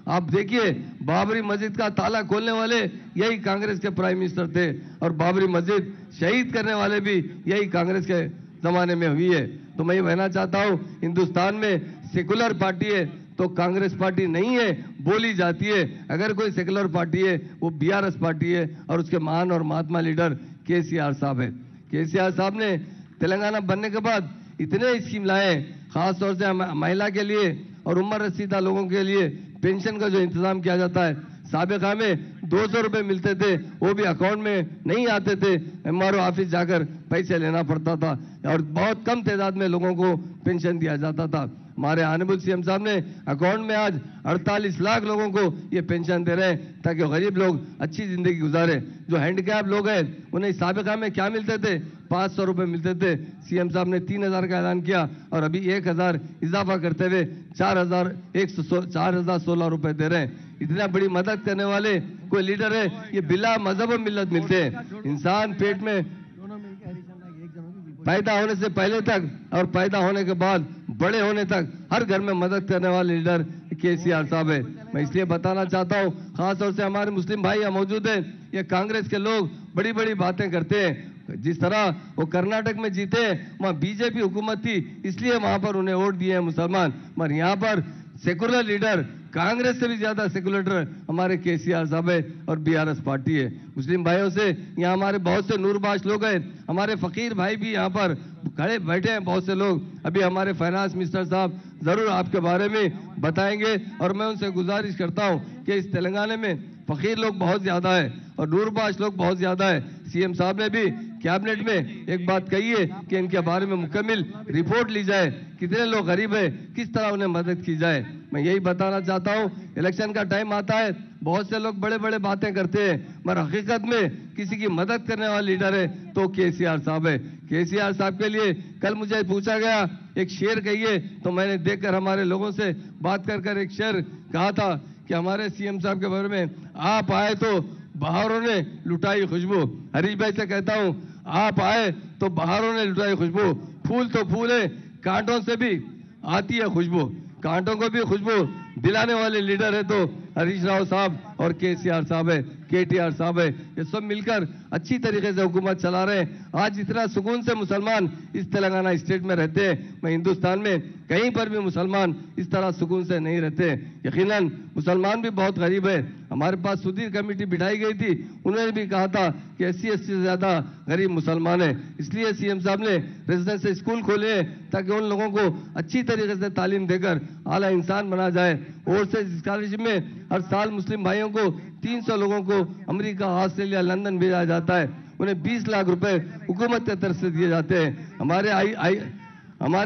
आप देखिए, बाबरी मस्जिद का ताला खोलने वाले यही कांग्रेस के प्राइम मिनिस्टर थे और बाबरी मस्जिद शहीद करने वाले भी यही कांग्रेस के जमाने में हुई है। तो मैं ये कहना चाहता हूं, हिंदुस्तान में सेकुलर पार्टी है तो कांग्रेस पार्टी नहीं है, बोली जाती है। अगर कोई सेकुलर पार्टी है वो बीआरएस पार्टी है और उसके महान और महात्मा लीडर केसीआर साहब है। केसीआर साहब ने तेलंगाना बनने के बाद इतने स्कीम लाए, खासतौर से महिला के लिए और उम्र रसीदा लोगों के लिए पेंशन का जो इंतजाम किया जाता है। साबिका में 200 रुपए मिलते थे, वो भी अकाउंट में नहीं आते थे, एमआरओ ऑफिस जाकर पैसे लेना पड़ता था और बहुत कम तादाद में लोगों को पेंशन दिया जाता था। हमारे ऑनरेबल सीएम साहब ने अकाउंट में आज 48 लाख लोगों को ये पेंशन दे रहे हैं ताकि गरीब लोग अच्छी जिंदगी गुजारे। जो हैंडीकैप लोग हैं उन्हें साबिका में क्या मिलते थे, 500 रुपए मिलते थे। सीएम साहब ने 3000 का ऐलान किया और अभी 1000 इजाफा करते हुए 4016 रुपए दे रहे हैं। इतना बड़ी मदद करने वाले कोई लीडर है, ये बिला मजहब मिल्लत मिलते हैं। इंसान पेट में पैदा होने से पहले तक और पैदा होने के बाद बड़े होने तक हर घर में मदद करने वाले लीडर केसीआर साहब है। मैं इसलिए बताना चाहता हूं, खासतौर से हमारे मुस्लिम भाई यहाँ मौजूद हैं, ये कांग्रेस के लोग बड़ी बड़ी बातें करते हैं। जिस तरह वो कर्नाटक में जीते हैं, वहाँ बीजेपी हुकूमत थी इसलिए वहां पर उन्हें वोट दिए हैं मुसलमान, मगर यहाँ पर सेकुलर लीडर, कांग्रेस से भी ज्यादा सेकुलर हमारे केसीआर साहब है और बीआरएस पार्टी है। मुस्लिम भाइयों से यहाँ हमारे बहुत से नूरबाश लोग हैं, हमारे फकीर भाई भी यहाँ पर खड़े बैठे हैं बहुत से लोग। अभी हमारे फाइनेंस मिनिस्टर साहब जरूर आपके बारे में बताएंगे और मैं उनसे गुजारिश करता हूँ कि इस तेलंगाना में फकीर लोग बहुत ज्यादा है और नूरबाश लोग बहुत ज्यादा है। सीएम साहब ने भी कैबिनेट में एक बात कही है कि इनके बारे में मुकम्मल रिपोर्ट ली जाए, कितने लोग गरीब है, किस तरह उन्हें मदद की जाए। मैं यही बताना चाहता हूं, इलेक्शन का टाइम आता है, बहुत से लोग बड़े बड़े बातें करते हैं, मगर हकीकत में किसी की मदद करने वाला लीडर है तो केसीआर साहब है। केसीआर साहब के लिए कल मुझे पूछा गया एक शेर कहिए, तो मैंने देखकर हमारे लोगों से बात कर एक शेर कहा था कि हमारे सीएम साहब के बारे में, आप आए तो बहारों ने लुटाई खुशबू। हरीश भाई से कहता हूं, आप आए तो बहारों ने लुटाई खुशबू, फूल तो फूल है, कांटों से भी आती है खुशबू, कांटों को भी खुशबू दिलाने वाले लीडर है तो हरीश राव साहब और केसीआर साहब है, केटीआर साहब है। ये सब मिलकर अच्छी तरीके से हुकूमत चला रहे हैं। आज इतना सुकून से मुसलमान इस तेलंगाना स्टेट में रहते हैं, मैं हिंदुस्तान में कहीं पर भी मुसलमान इस तरह सुकून से नहीं रहते। यकीनन मुसलमान भी बहुत गरीब है। हमारे पास सुधीर कमेटी बिठाई गई थी, उन्होंने भी कहा था कि 80 से ज्यादा गरीब मुसलमान है, इसलिए सीएम साहब ने रेजिडेंशियल स्कूल खोले हैं ताकि उन लोगों को अच्छी तरीके से तालीम देकर आला इंसान बना जाए। और से स्कॉलरशिप में हर साल मुस्लिम भाइयों को 300 लोगों को अमेरिका, ऑस्ट्रेलिया, लंदन भेजा जाता है, उन्हें 20 लाख रुपए हुकूमत की तरफ से दिए जाते हैं। हमारे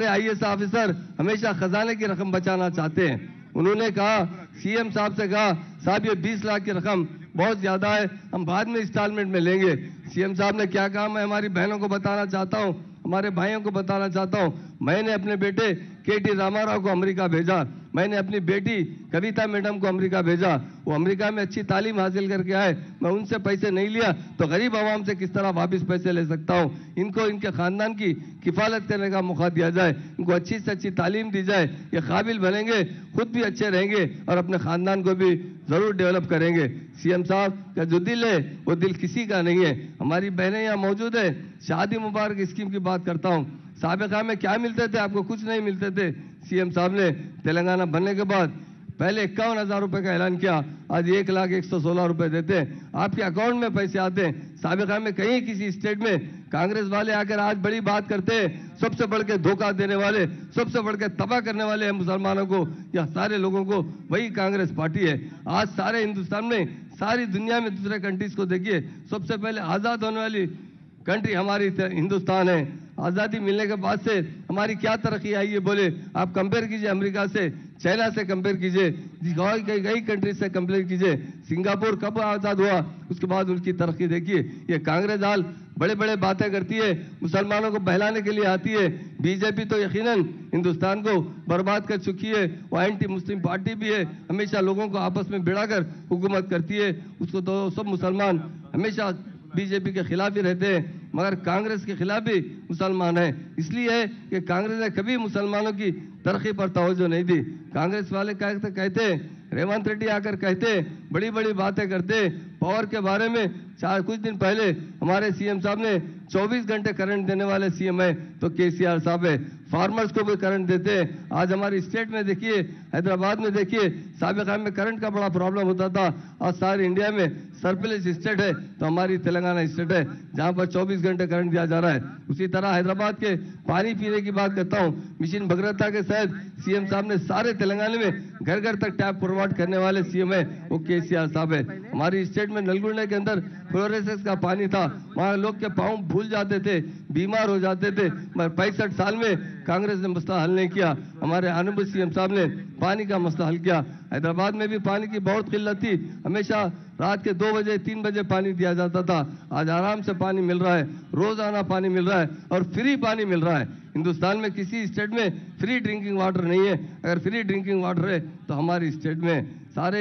आईएएस ऑफिसर हमेशा खजाने की रकम बचाना चाहते हैं। उन्होंने कहा, सीएम साहब से कहा, साहब ये 20 लाख की रकम बहुत ज्यादा है, हम बाद में इंस्टॉलमेंट में लेंगे। सीएम साहब ने क्या कहा, मैं हमारी बहनों को बताना चाहता हूं, हमारे भाइयों को बताना चाहता हूं, मैंने अपने बेटे केटी रामाराव को अमेरिका भेजा, मैंने अपनी बेटी कविता मैडम को अमेरिका भेजा, वो अमेरिका में अच्छी तालीम हासिल करके आए, मैं उनसे पैसे नहीं लिया तो गरीब आवाम से किस तरह वापस पैसे ले सकता हूं। इनको इनके खानदान की किफालत करने का मौका दिया जाए, इनको अच्छी से अच्छी तालीम दी जाए, ये काबिल बनेंगे, खुद भी अच्छे रहेंगे और अपने खानदान को भी जरूर डेवलप करेंगे। सीएम साहब का जो दिल है वो दिल किसी का नहीं है। हमारी बहनें यहाँ मौजूद है, शादी मुबारक स्कीम की बात करता हूँ, साबिका में क्या मिलते थे आपको, कुछ नहीं मिलते थे। सीएम साहब ने तेलंगाना बनने के बाद पहले 51,000 रुपए का ऐलान किया, आज 1,116 रुपए देते हैं, आपके अकाउंट में पैसे आते हैं। साबिका में कहीं किसी स्टेट में कांग्रेस वाले आकर आज बड़ी बात करते हैं, सबसे बढ़ के धोखा देने वाले, सबसे बढ़ के तबाह करने वाले हैं मुसलमानों को या सारे लोगों को, वही कांग्रेस पार्टी है। आज सारे हिंदुस्तान में, सारी दुनिया में दूसरे कंट्रीज को देखिए, सबसे पहले आजाद होने वाली कंट्री हमारी हिंदुस्तान है। आजादी मिलने के बाद से हमारी क्या तरक्की आई है बोले, आप कंपेयर कीजिए अमेरिका से, चाइना से कंपेयर कीजिए, कई कंट्री से कंपेयर कीजिए। सिंगापुर कब आजाद हुआ, उसके बाद उनकी तरक्की देखिए। ये कांग्रेस हाल बड़े बड़े बातें करती है, मुसलमानों को बहलाने के लिए आती है। बीजेपी तो यकीनन हिंदुस्तान को बर्बाद कर चुकी है, वो एंटी मुस्लिम पार्टी भी है, हमेशा लोगों को आपस में भिड़ाकर हुकूमत करती है। उसको तो सब मुसलमान हमेशा बीजेपी के खिलाफ ही रहते हैं, मगर कांग्रेस के खिलाफ भी मुसलमान है। इसलिए है कि कांग्रेस ने कभी मुसलमानों की तरक्की पर तवज्जो नहीं दी। कांग्रेस वाले कहते हैं रेवंत रेड्डी आकर कहते, बड़ी बड़ी बातें करते पावर के बारे में। कुछ दिन पहले हमारे सीएम साहब ने 24 घंटे करंट देने वाले सीएम है तो केसीआर साहब है। फार्मर्स को भी करंट देते हैं। आज हमारी स्टेट में देखिए, हैदराबाद में देखिए, साबिक टाइम में करंट का बड़ा प्रॉब्लम होता था। और सारे इंडिया में सरप्लस स्टेट है तो हमारी तेलंगाना स्टेट है जहां पर 24 घंटे करंट दिया जा रहा है। उसी तरह हैदराबाद के पानी पीने की बात करता हूं, मिशन भगीरथ के तहत सीएम साहब ने सारे तेलंगाना में घर घर तक टैप प्रोवाइड करने वाले सीएम है वो केसीआर साहब है। हमारी स्टेट में नलगुंडे के अंदर फ्लोरेसिस का पानी था, वहां लोग के पाँव भूल जाते थे, बीमार हो जाते थे, मगर 65 साल में कांग्रेस ने मसला हल नहीं किया। हमारे ऑनरेबल सीएम साहब ने पानी का मसला हल किया। हैदराबाद में भी पानी की बहुत किल्लत थी, हमेशा रात के 2 बजे 3 बजे पानी दिया जाता था। आज आराम से पानी मिल रहा है, रोजाना पानी मिल रहा है और फ्री पानी मिल रहा है। हिंदुस्तान में किसी स्टेट में फ्री ड्रिंकिंग वाटर नहीं है। अगर फ्री ड्रिंकिंग वाटर है तो हमारी स्टेट में सारे